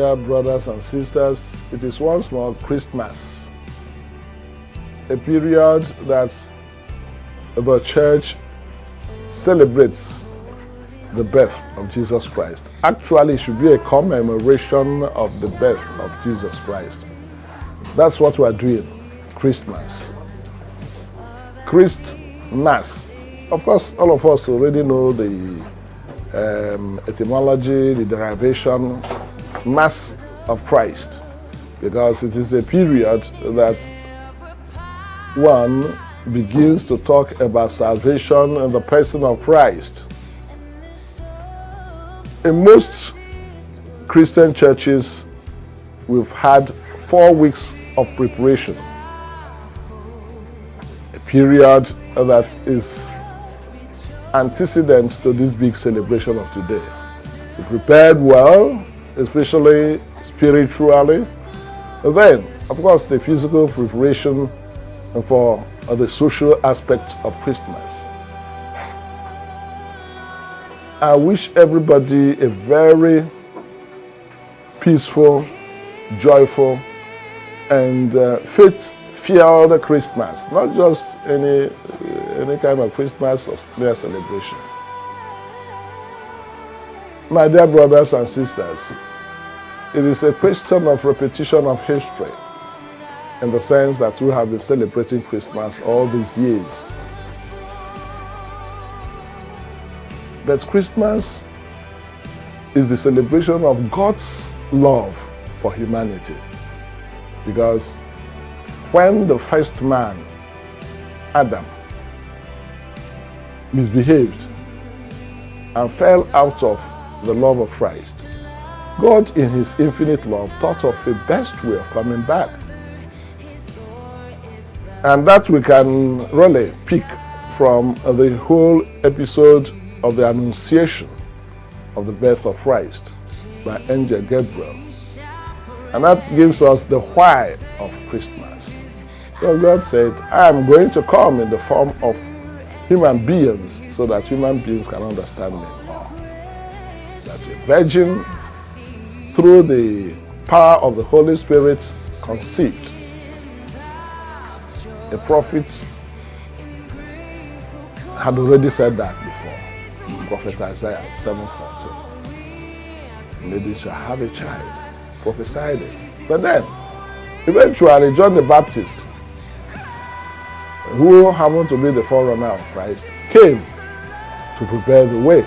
dear brothers and sisters, it is once more Christmas, a period that the church celebrates the birth of Jesus Christ. Actually, it should be a commemoration of the birth of Jesus Christ. That's what we are doing, Christmas. Christmas. Of course, all of us already know the etymology, the derivation, Mass of Christ, because it is a period that one begins to talk about salvation in the person of Christ. In most Christian churches, we've had 4 weeks of preparation, a period that is antecedent to this big celebration of today. We prepared well, especially spiritually. And then, of course, the physical preparation for the social aspect of Christmas. I wish everybody a very peaceful, joyful, and faith-filled Christmas, not just any kind of Christmas or mere celebration. My dear brothers and sisters, it is a question of repetition of history, in the sense that we have been celebrating Christmas all these years. But Christmas is the celebration of God's love for humanity. Because when the first man, Adam, misbehaved and fell out of the love of Christ, God in his infinite love thought of a best way of coming back. And that we can really pick from the whole episode of the Annunciation of the birth of Christ by Angel Gabriel. And that gives us the why of Christmas. Because God said, I am going to come in the form of human beings so that human beings can understand me more. That a virgin, through the power of the Holy Spirit, conceived. The prophets had already said that before. Prophet Isaiah 7:14. Lady shall have a child. Prophesied it. But then, eventually, John the Baptist, who happened to be the forerunner of Christ, came to prepare the way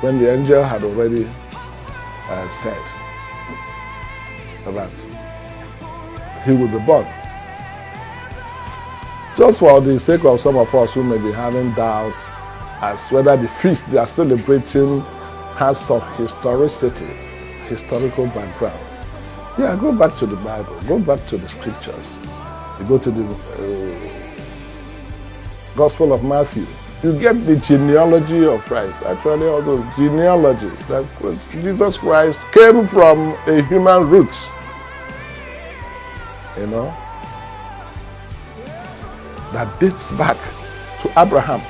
when the angel had already said that he would be born. Just for the sake of some of us who may be having doubts as whether the feast they are celebrating has some historicity, historical background. Yeah, go back to the Bible, go back to the scriptures. You go to the Gospel of Matthew, you get the genealogy of Christ. Actually, all those genealogy that Jesus Christ came from a human root. You know, that dates back to Abraham,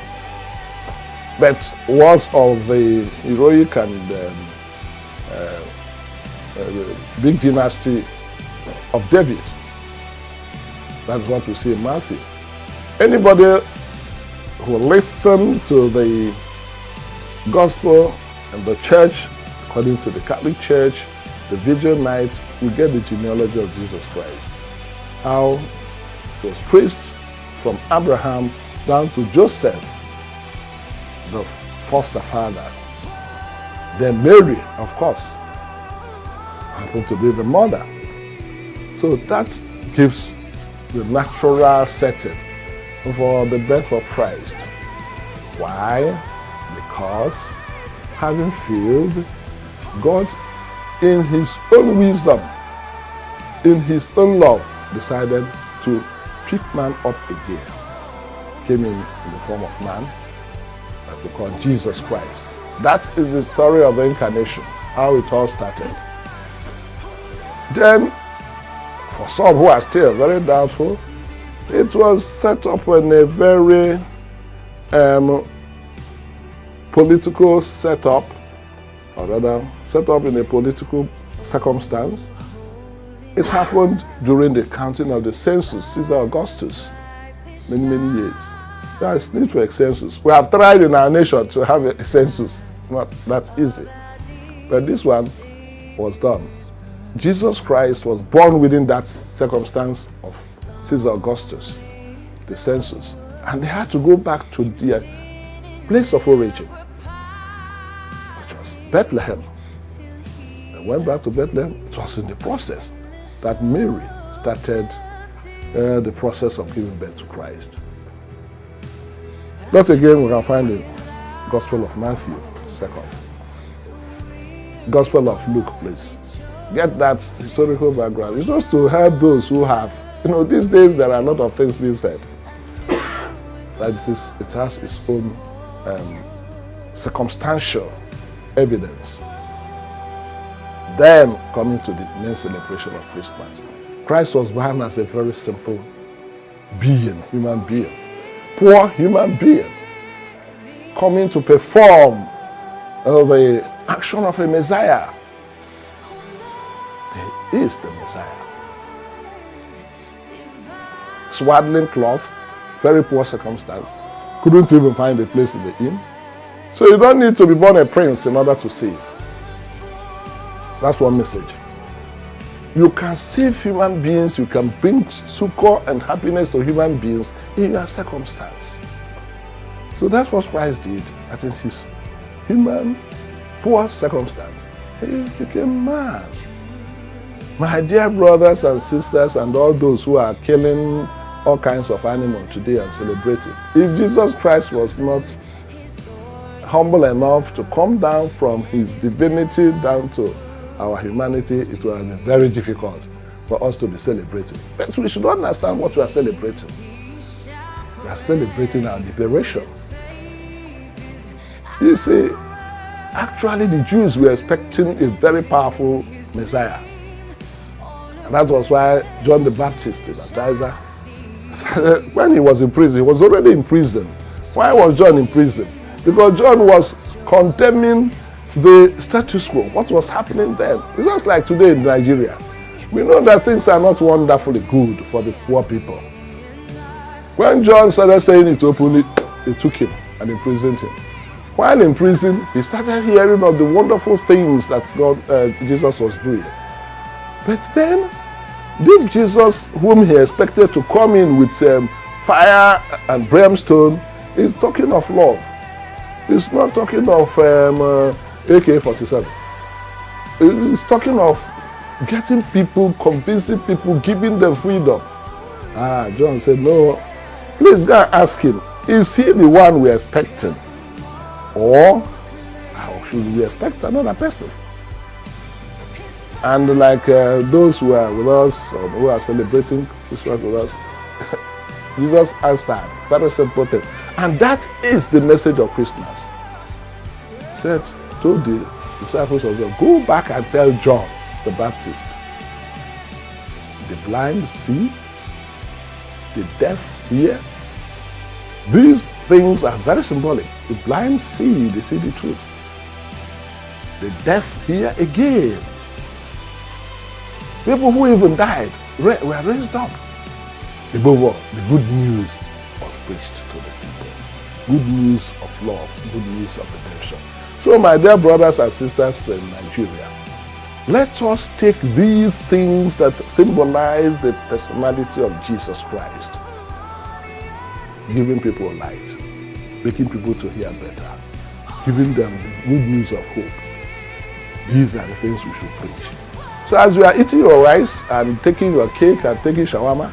but was of the heroic and big dynasty of David. That's what we see in Matthew. Anybody who listens to the gospel and the church, according to the Catholic Church, the Virgin Night, will get the genealogy of Jesus Christ. How it was traced from Abraham down to Joseph, the foster father. Then Mary, of course, happened to be the mother. So that gives the natural setting for the birth of Christ. Why? Because having failed, God in his own wisdom, in his own love, decided to pick man up again. Came in the form of man, that we call Jesus Christ. That is the story of the incarnation, how it all started. Then, for some who are still very doubtful, it was set up in a very political setup, or rather, set up in a political circumstance. It's happened during the counting of the census, Caesar Augustus, many years. There is need for a census. We have tried in our nation to have a census. It's not that easy. But this one was done. Jesus Christ was born within that circumstance of Caesar Augustus, the census. And they had to go back to their place of origin, which was Bethlehem. They went back to Bethlehem. It was in the process that Mary started the process of giving birth to Christ. That again we can find in Gospel of Matthew, second. Gospel of Luke, please. Get that historical background. It's just to help those who have, these days there are a lot of things being said. That it has its own circumstantial evidence. Then coming to the main celebration of Christmas. Christ was born as a very simple being, human being. Poor human being. Coming to perform the action of a Messiah. He is the Messiah. Swaddling cloth, very poor circumstance. Couldn't even find a place in the inn. So you don't need to be born a prince in order to save. That's one message. You can save human beings, you can bring succor and happiness to human beings in your circumstance. So that's what Christ did, that in his human, poor circumstance, he became man. My dear brothers and sisters and all those who are killing all kinds of animals today and celebrating, if Jesus Christ was not humble enough to come down from his divinity down to our humanity, it will have been very difficult for us to be celebrating. But we should understand what we are celebrating. We are celebrating our liberation. You see, actually the Jews were expecting a very powerful Messiah. And that was why John the Baptist, the baptizer, when he was in prison, he was already in prison. Why was John in prison? Because John was condemning the status quo, what was happening then. It's just like today in Nigeria. We know that things are not wonderfully good for the poor people. When John started saying it openly, they took him and imprisoned him. While in prison, he started hearing of the wonderful things that Jesus was doing. But then, this Jesus whom he expected to come in with fire and brimstone is talking of love. He's not talking of AK-47. He's talking of getting people, convincing people, giving them freedom. John said, no, please go and ask him, is he the one we're expecting? Or how should we expect another person? And like those who are with us, or who are celebrating Christmas with us, Jesus answered, very simple thing. And that is the message of Christmas. He said, told the disciples of God, go back and tell John the Baptist, the blind see, the deaf hear. These things are very symbolic. The blind see, they see the truth. The deaf hear again. People who even died were raised up. Above all, the good news was preached to the people. Good news of love, good news of redemption. So my dear brothers and sisters in Nigeria, let us take these things that symbolize the personality of Jesus Christ, giving people light, making people to hear better, giving them the good news of hope. These are the things we should preach. So as you are eating your rice and taking your cake and taking shawarma,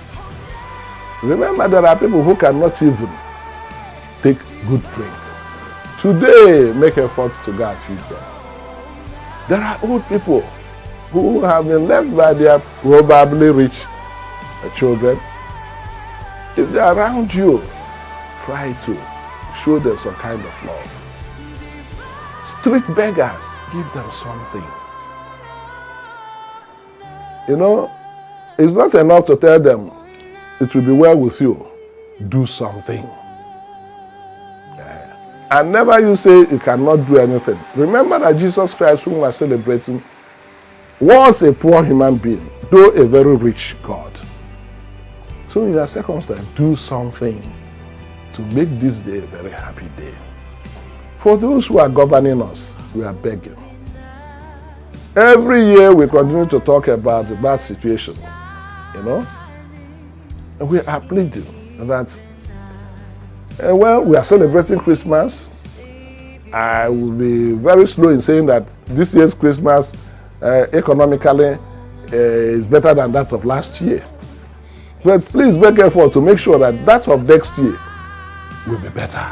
remember there are people who cannot even take good drink. Today, make effort to go and feed them. There are old people who have been left by their probably rich children. If they are around you, try to show them some kind of love. Street beggars, give them something. It's not enough to tell them, it will be well with you. Do something. And never you say you cannot do anything. Remember that Jesus Christ, whom we are celebrating, was a poor human being, though a very rich God. So in that circumstance, do something to make this day a very happy day. For those who are governing us, we are begging. Every year we continue to talk about the bad situation, and we are pleading that, we are celebrating Christmas. I will be very slow in saying that this year's Christmas economically is better than that of last year. But please make effort to make sure that that of next year will be better.